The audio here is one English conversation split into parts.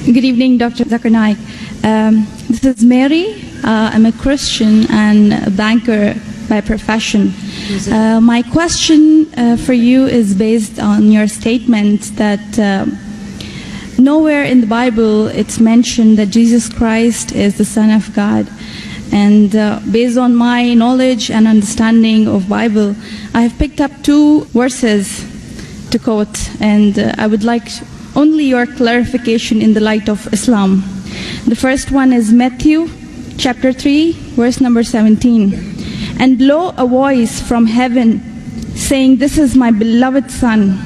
Good evening, Dr. Zakir Naik. This is Mary. I'm a Christian and a banker by profession. My question for you is based on your statement that nowhere in the Bible it's mentioned that Jesus Christ is the Son of God. And based on my knowledge and understanding of Bible, I have picked up two verses to quote, and I would like only your clarification in the light of Islam. The first one is Matthew chapter 3, verse number 17. And blow a voice from heaven, saying, "This is my beloved Son,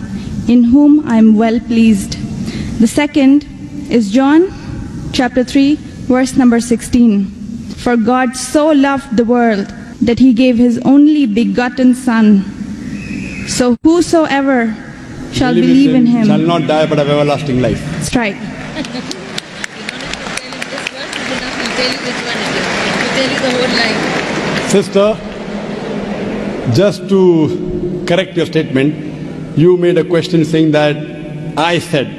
in whom I am well pleased." The second is John chapter 3, verse number 16. For God so loved the world that he gave his only begotten Son, so whosoever shall believe in him shall not die but have everlasting life. That's right. Sister, just to correct your statement, you made a question saying that I said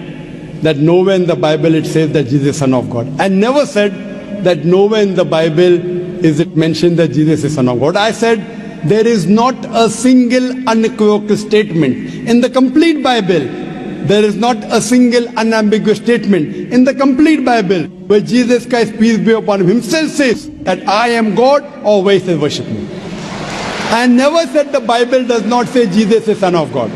that nowhere in the Bible it says that Jesus is Son of God. I never said that nowhere in the Bible is it mentioned that Jesus is Son of God. I said there is not a single unequivocal statement in the complete Bible. There is not a single unambiguous statement in the complete Bible where Jesus Christ, peace be upon him, himself says that I am God, or where he says worship me. I never said the Bible does not say Jesus is Son of God.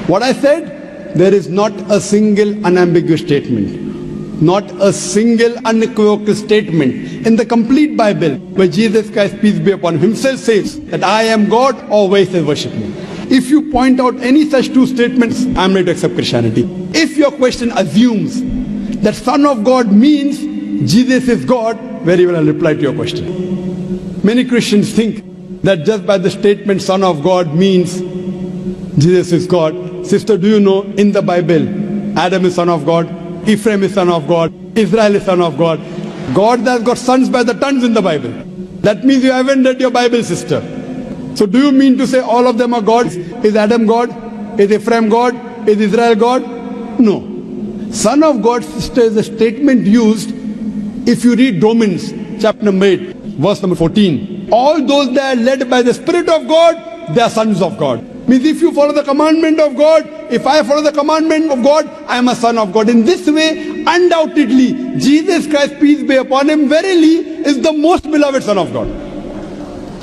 What I said, there is not a single unambiguous statement, not a single unequivocal statement in the complete Bible where Jesus Christ, peace be upon him, himself says that I am God, or where he says worship me. If you point out any such two statements, I am ready to accept Christianity. If your question assumes that Son of God means Jesus is God, very well, I'll reply to your question. Many Christians think that just by the statement Son of God means Jesus is God. Sister, do you know in the Bible, Adam is Son of God, Ephraim is Son of God, Israel is Son of God. God has got sons by the tons in the Bible. That means you haven't read your Bible, sister. So do you mean to say all of them are gods? Is Adam God? Is Ephraim God? Is Israel God? No. Son of God, sister, is a statement used if you read Romans chapter number 8, verse number 14. All those that are led by the Spirit of God, they are sons of God. Means if you follow the commandment of God, if I follow the commandment of God, I am a son of God. In this way, undoubtedly, Jesus Christ, peace be upon him, verily is the most beloved Son of God.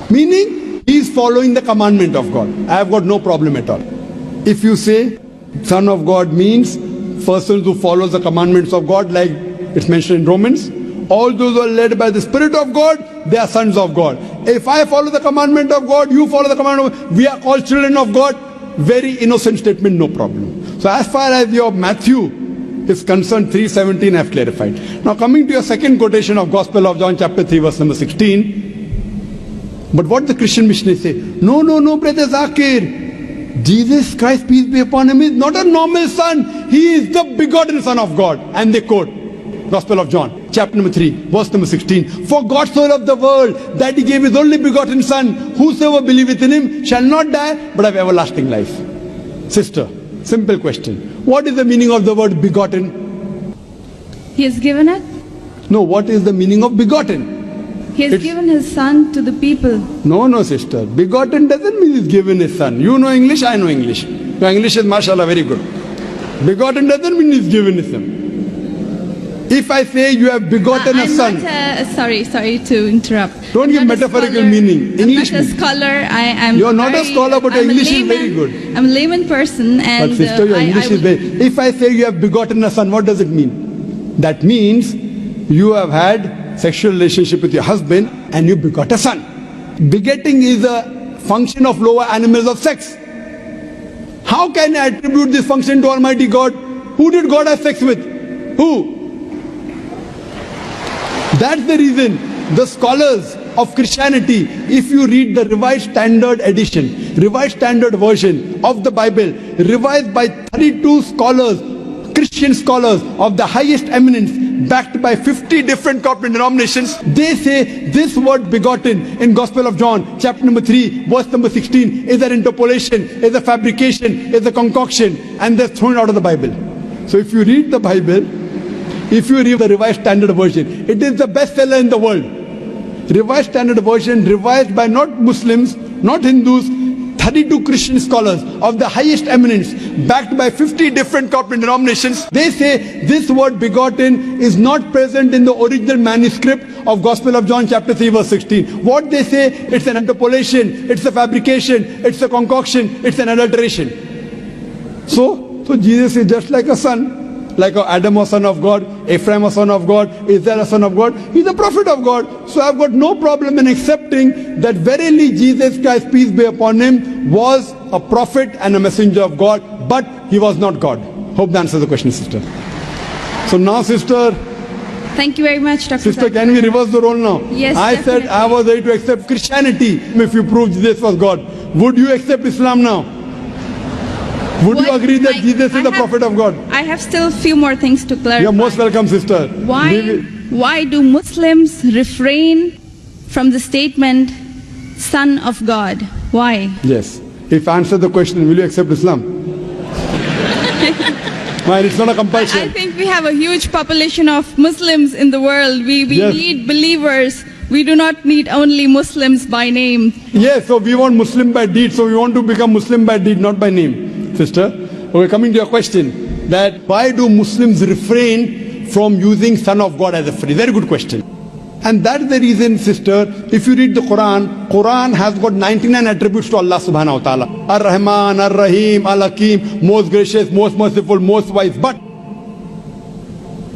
Meaning, he is following the commandment of God. I have got no problem at all. If you say Son of God means persons who follow the commandments of God, like it's mentioned in Romans, all those who are led by the Spirit of God, they are sons of God. If I follow the commandment of God, you follow the commandment of God, we are all children of God. Very innocent statement, no problem. So as far as your Matthew is concerned, 3:17 I have clarified. Now coming to your second quotation of Gospel of John chapter 3 verse number 16. But what the Christian missionaries say, no, brother Zakir, Jesus Christ, peace be upon him, is not a normal son. He is the begotten Son of God. And they quote Gospel of John chapter number 3 verse number 16. For God so loved the world that he gave his only begotten Son, whosoever believeth in him shall not die but have everlasting life. Sister, simple question. What is the meaning of the word begotten? He has given it. No, what is the meaning of begotten? He has given his Son to the people. No, sister. Begotten doesn't mean he's given his Son. You know English, I know English. Your English is mashallah very good. Begotten doesn't mean he's given his Son. If I say you have begotten a son. Sorry to interrupt. Don't give metaphorical meaning. English. I'm not a scholar. You're not a scholar, but your English is very good. I'm a layman person. And but sister, your English is very... If I say you have begotten a son, what does it mean? That means you have had sexual relationship with your husband and you begot a son. Begetting is a function of lower animals of sex. How can I attribute this function to Almighty God? Who did God have sex with? Who? That's the reason the scholars of Christianity, if you read the Revised Standard Edition, Revised Standard Version of the Bible, revised by 32 scholars, Christian scholars of the highest eminence, backed by 50 different corporate denominations, they say this word begotten in Gospel of John, chapter number 3, verse number 16, is an interpolation, is a fabrication, is a concoction, and they're thrown out of the Bible. So if you read the Bible, If you read the Revised Standard Version, it is the bestseller in the world. Revised Standard Version, revised by not Muslims, not Hindus, 32 Christian scholars of the highest eminence, backed by 50 different corporate denominations. They say this word begotten is not present in the original manuscript of Gospel of John chapter 3 verse 16. What they say, it's an interpolation, it's a fabrication, it's a concoction, it's an adulteration. So Jesus is just like a son. Like Adam was son of God, Ephraim was son of God, Israel was son of God. He's a prophet of God. So I've got no problem in accepting that verily Jesus Christ, peace be upon him, was a prophet and a messenger of God, but he was not God. Hope that answers the question, sister. So now, sister. Thank you very much, Dr. Sister, can we reverse the role now? Yes, I definitely. said I was ready to accept Christianity if you prove Jesus was God. Would you accept Islam now? Would you agree that Jesus is the prophet of God? I have still a few more things to clarify. You're most welcome, sister. Why do Muslims refrain from the statement, Son of God? Why? Yes. If I answer the question, will you accept Islam? Well, it's not a compulsion. I think we have a huge population of Muslims in the world. We Yes. need believers. We do not need only Muslims by name. Yes, so we want Muslim by deed. So we want to become Muslim by deed, not by name, sister. Okay, coming to your question, that why do Muslims refrain from using Son of God as a phrase? Very good question. And that's the reason, sister, if you read the Quran has got 99 attributes to Allah subhanahu wa ta'ala. Ar-Rahman, Ar-Rahim, Al-Hakim, most gracious, most merciful, most wise. But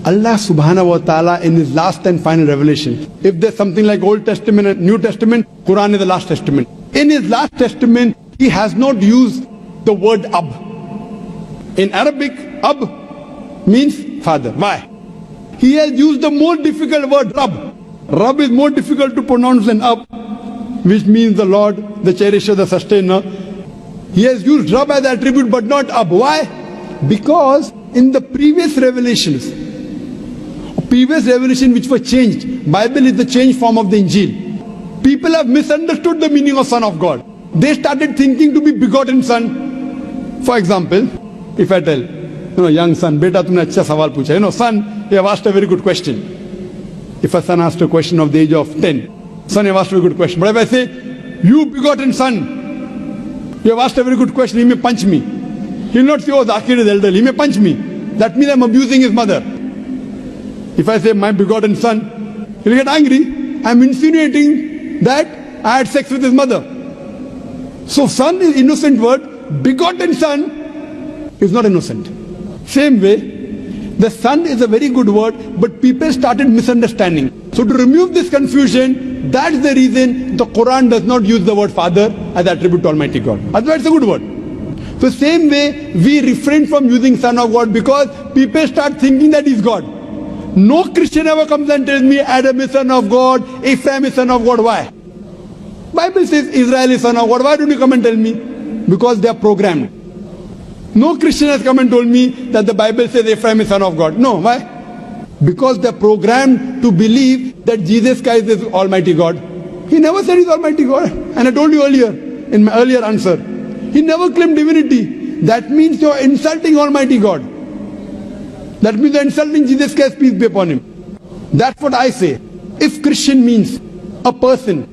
Allah subhanahu wa ta'ala in his last and final revelation, if there's something like Old Testament and New Testament, Quran is the last testament. In his last testament, he has not used the word Ab. In Arabic, Ab means father. Why? He has used the more difficult word Rab. Rab is more difficult to pronounce than Ab, which means the Lord, the cherisher, the sustainer. He has used Rab as attribute but not Ab. Why? Because in the previous revelations which were changed, Bible is the changed form of the Injil. People have misunderstood the meaning of Son of God. They started thinking to be begotten son. For example, if I tell, young son, beta tumne acha sawal pucha. Son, you have asked a very good question. If a son asked a question of the age of 10, son, you have asked a very good question. But if I say, you begotten son, you have asked a very good question, he may punch me. He will not say, oh, Zakir is elderly, he may punch me. That means I'm abusing his mother. If I say, my begotten son, he'll get angry. I'm insinuating that I had sex with his mother. So son is innocent word, begotten son is not innocent. Same way, the son is a very good word, but people started misunderstanding. So to remove this confusion, that's the reason the Quran does not use the word father as attribute to Almighty God. Otherwise it's a good word. So same way, we refrain from using Son of God because people start thinking that he's God. No Christian ever comes and tells me Adam is son of God, Ephraim is son of God. Why? Bible says Israel is son of God. Why don't you come and tell me? Because they are programmed. No Christian has come and told me that the Bible says Ephraim is son of God. No, why? Because they are programmed to believe that Jesus Christ is Almighty God. He never said he's Almighty God. And I told you earlier, in my earlier answer, he never claimed divinity. That means you're insulting Almighty God. That means you're insulting Jesus Christ, peace be upon him. That's what I say. If Christian means a person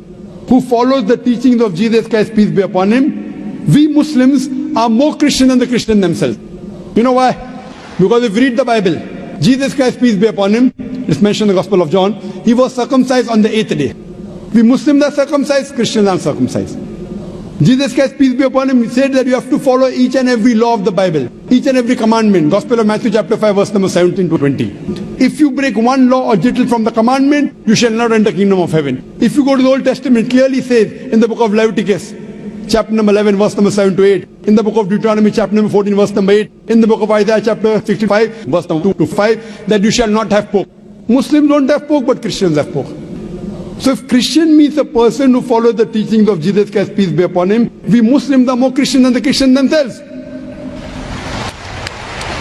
who follows the teachings of Jesus Christ, peace be upon him, we Muslims are more Christian than the Christians themselves. You know why? Because if you read the Bible, Jesus Christ, peace be upon him, it's mentioned in the Gospel of John, he was circumcised on the 8th day. We Muslims are circumcised, Christians are circumcised. Jesus Christ, peace be upon him, he said that you have to follow each and every law of the Bible, each and every commandment. Gospel of Matthew chapter 5 verse number 17 to 20. If you break one law or jittle from the commandment, you shall not enter the kingdom of heaven. If you go to the Old Testament, clearly says in the book of Leviticus, chapter number 11 verse number 7 to 8, in the book of Deuteronomy chapter number 14 verse number 8, in the book of Isaiah chapter 65 verse number 2 to 5, that you shall not have pork. Muslims don't have pork, but Christians have pork. So if Christian means a person who follows the teachings of Jesus Christ, peace be upon him, we Muslims are more Christian than the Christians themselves.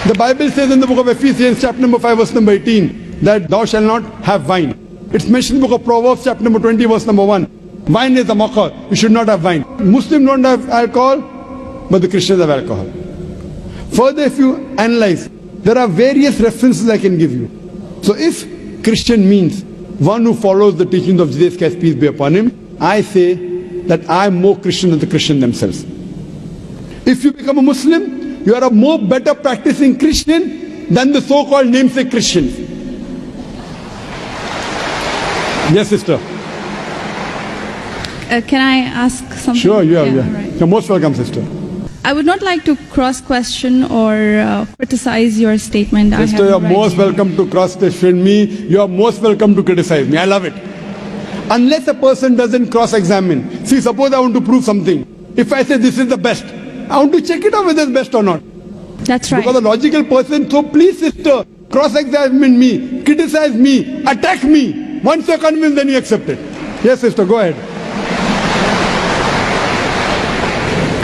The Bible says in the book of Ephesians chapter number 5 verse number 18 that thou shalt not have wine. It's mentioned in the book of Proverbs chapter number 20 verse number 1. Wine is a mocker. You should not have wine. Muslims don't have alcohol, but the Christians have alcohol. Further, if you analyze, there are various references I can give you. So if Christian means one who follows the teachings of Jesus Christ, peace be upon him, I say that I am more Christian than the Christian themselves. If you become a Muslim, you are a more better practicing Christian than the so-called namesake Christians. Yes, sister. Can I ask something? Sure, Yeah, yeah. right. You're most welcome, sister. I would not like to cross-question or criticize your statement. I Sister, have you're no right most to. welcome to cross-question me. You're most welcome to criticize me. I love it. Unless a person doesn't cross-examine. See, suppose I want to prove something. If I say this is the best, I want to check it out whether it's best or not. That's right. Because a logical person, so please, sister, cross-examine me, criticize me, attack me. Once you're convinced, then you accept it. Yes, sister, go ahead.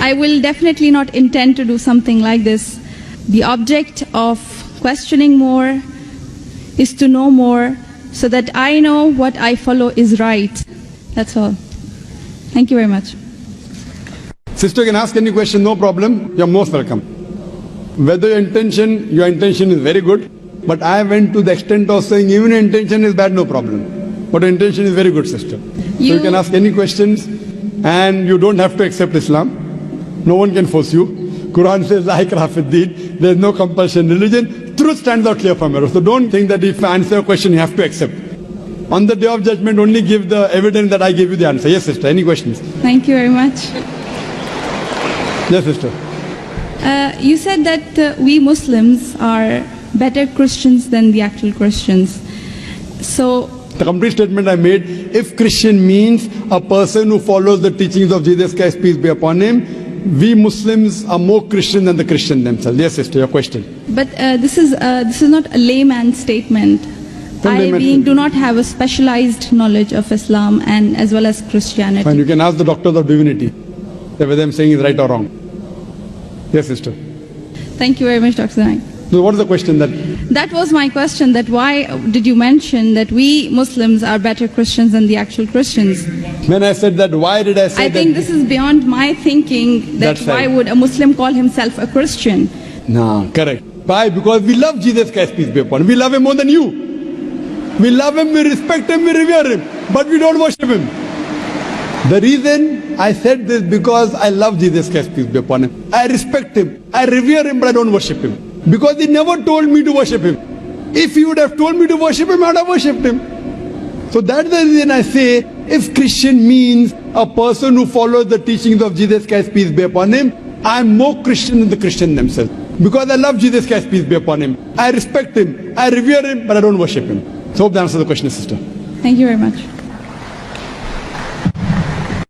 I will definitely not intend to do something like this. The object of questioning more is to know more so that I know what I follow is right. That's all. Thank you very much. Sister can ask any question, no problem. You're most welcome. Whether your intention is very good, but I went to the extent of saying even your intention is bad, no problem. But your intention is very good, sister. So you can ask any questions and you don't have to accept Islam. No one can force you. Quran says, La ikraha fid din. There is no compulsion in religion. Truth stands out clear from error. So don't think that if I answer a question, you have to accept. On the day of judgment, only give the evidence that I gave you the answer. Yes, sister. Any questions? Thank you very much. Yes, sister. You said that we Muslims are better Christians than the actual Christians. So, The complete statement I made, if Christian means a person who follows the teachings of Jesus Christ, peace be upon him, we Muslims are more Christian than the Christian themselves. Yes, sister, your question. but this is not a layman statement. I layman do not have a specialized knowledge of Islam and as well as Christianity. Fine, you can ask the doctors of divinity whether I'm saying is right or wrong. Yes, sister. Thank you very much, Dr. Naik. So what is the question that? That was my question, that why did you mention that we Muslims are better Christians than the actual Christians? When I said that, why did I say I that? think this is beyond my thinking, that That's why right. would a Muslim call himself a Christian? No, correct. Why? Because we love Jesus Christ, peace be upon him. We love him more than you. We love him, we respect him, we revere him. But we don't worship him. The reason I said this because I love Jesus Christ, peace be upon him. I respect him, I revere him, but I don't worship him. Because he never told me to worship him. If he would have told me to worship him, I would have worshipped him. So that's the reason I say, if Christian means a person who follows the teachings of Jesus Christ, peace be upon him, I am more Christian than the Christian themselves. Because I love Jesus Christ, peace be upon him. I respect him, I revere him, but I don't worship him. So hope that answers the question, sister. Thank you very much.